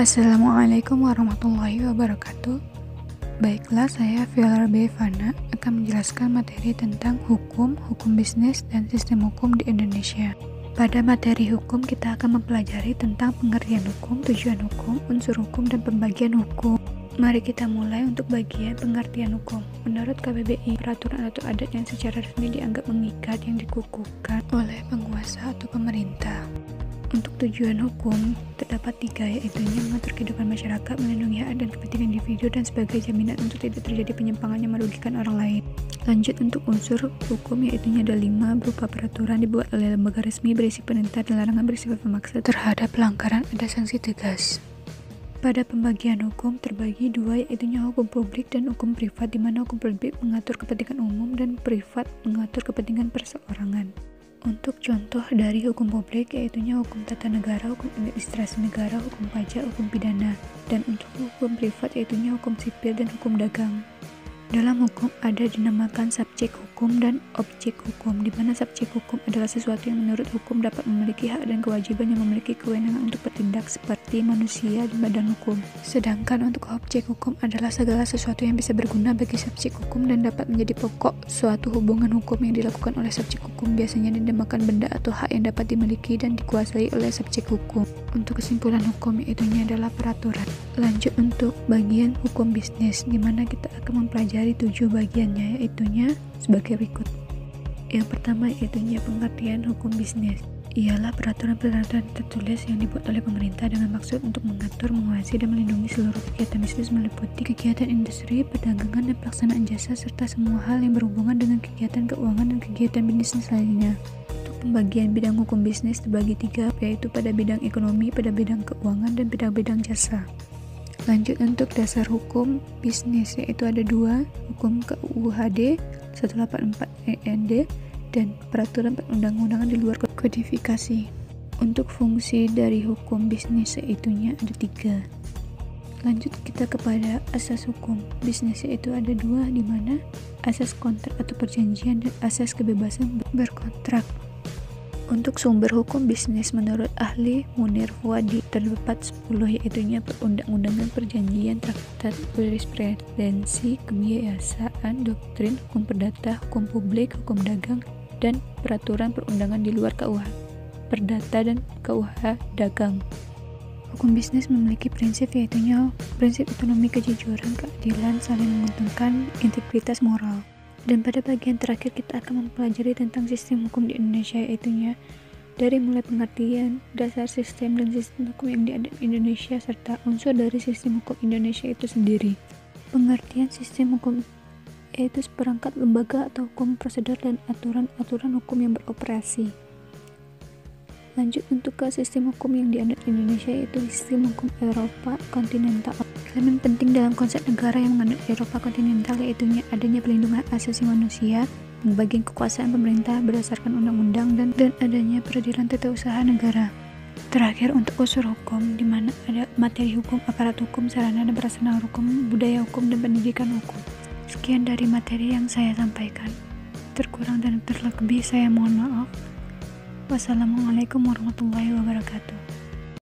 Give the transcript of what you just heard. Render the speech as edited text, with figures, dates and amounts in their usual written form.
Assalamualaikum warahmatullahi wabarakatuh. Baiklah, saya Viola B. Fana akan menjelaskan materi tentang hukum bisnis, dan sistem hukum di Indonesia. Pada materi hukum, kita akan mempelajari tentang pengertian hukum, tujuan hukum, unsur hukum, dan pembagian hukum. Mari kita mulai untuk bagian pengertian hukum. Menurut KBBI, peraturan atau adat yang secara resmi dianggap mengikat yang dikukuhkan oleh penguasa atau pemerintah. Untuk tujuan hukum, terdapat 3, yaitu mengatur kehidupan masyarakat, melindungi hak dan kepentingan individu, dan sebagai jaminan untuk tidak terjadi penyimpangan yang merugikan orang lain. Lanjut untuk unsur hukum, yaitu ada 5, berupa peraturan dibuat oleh lembaga resmi berisi perintah dan larangan bersifat memaksa terhadap pelanggaran, ada sanksi tegas. Pada pembagian hukum terbagi 2, yaitu hukum publik dan hukum privat, di mana hukum publik mengatur kepentingan umum dan privat mengatur kepentingan perseorangan. Untuk contoh dari hukum publik, yaitu hukum tata negara, hukum administrasi negara, hukum pajak, hukum pidana. Dan untuk hukum privat, yaitu hukum sipil dan hukum dagang. Dalam hukum ada dinamakan subjek hukum dan objek hukum, di mana subjek hukum adalah sesuatu yang menurut hukum dapat memiliki hak dan kewajiban yang memiliki kewenangan untuk bertindak seperti manusia dan badan hukum. Sedangkan untuk objek hukum adalah segala sesuatu yang bisa berguna bagi subjek hukum dan dapat menjadi pokok suatu hubungan hukum yang dilakukan oleh subjek hukum, biasanya dinamakan benda atau hak yang dapat dimiliki dan dikuasai oleh subjek hukum. Untuk kesimpulan hukum, yaitu adalah peraturan. Lanjut untuk bagian hukum bisnis, di mana kita akan mempelajari 7 bagiannya, yaitu sebagai berikut. Yang pertama yaitu pengertian hukum bisnis. Ialah peraturan-peraturan tertulis yang dibuat oleh pemerintah dengan maksud untuk mengatur, mengawasi, dan melindungi seluruh kegiatan bisnis meliputi kegiatan industri, perdagangan, dan pelaksanaan jasa, serta semua hal yang berhubungan dengan kegiatan keuangan dan kegiatan bisnis lainnya. Untuk pembagian bidang hukum bisnis terbagi 3, yaitu pada bidang ekonomi, pada bidang keuangan, dan pada bidang jasa. Lanjut untuk dasar hukum bisnis, yaitu ada 2, hukum KUHD 184 END dan peraturan perundang-undangan di luar kodifikasi. Untuk fungsi dari hukum bisnis, yaitu ada 3. Lanjut kita kepada asas hukum bisnis, yaitu ada 2, di mana asas kontrak atau perjanjian dan asas kebebasan berkontrak. Untuk sumber hukum bisnis menurut ahli Munir Fuadi terdapat 10, yaitu perundang-undangan, perjanjian, traktat, jurisprudensi, kebiasaan, doktrin, hukum perdata, hukum publik, hukum dagang, dan peraturan perundangan di luar KUH Perdata dan KUH Dagang. Hukum bisnis memiliki prinsip, yaitu prinsip otonomi, kejujuran, keadilan, saling menguntungkan, integritas moral. Dan pada bagian terakhir kita akan mempelajari tentang sistem hukum di Indonesia, yaitu dari mulai pengertian, dasar sistem dan sistem hukum yang ada di Indonesia, serta unsur dari sistem hukum Indonesia itu sendiri. Pengertian sistem hukum yaitu seperangkat lembaga atau hukum prosedur dan aturan-aturan hukum yang beroperasi. Lanjut untuk ke sistem hukum yang dianut di Indonesia, yaitu sistem hukum Eropa kontinental. Elemen penting dalam konsep negara yang menganut Eropa kontinental yaitu adanya pelindungan hak asasi manusia, pembagian kekuasaan pemerintah berdasarkan undang-undang, dan adanya peradilan tata usaha negara. Terakhir untuk unsur hukum, di mana ada materi hukum, aparat hukum, sarana dan prasarana hukum, budaya hukum, dan pendidikan hukum. Sekian dari materi yang saya sampaikan. Terkurang dan terlebih saya mohon maaf. Wassalamualaikum warahmatullahi wabarakatuh.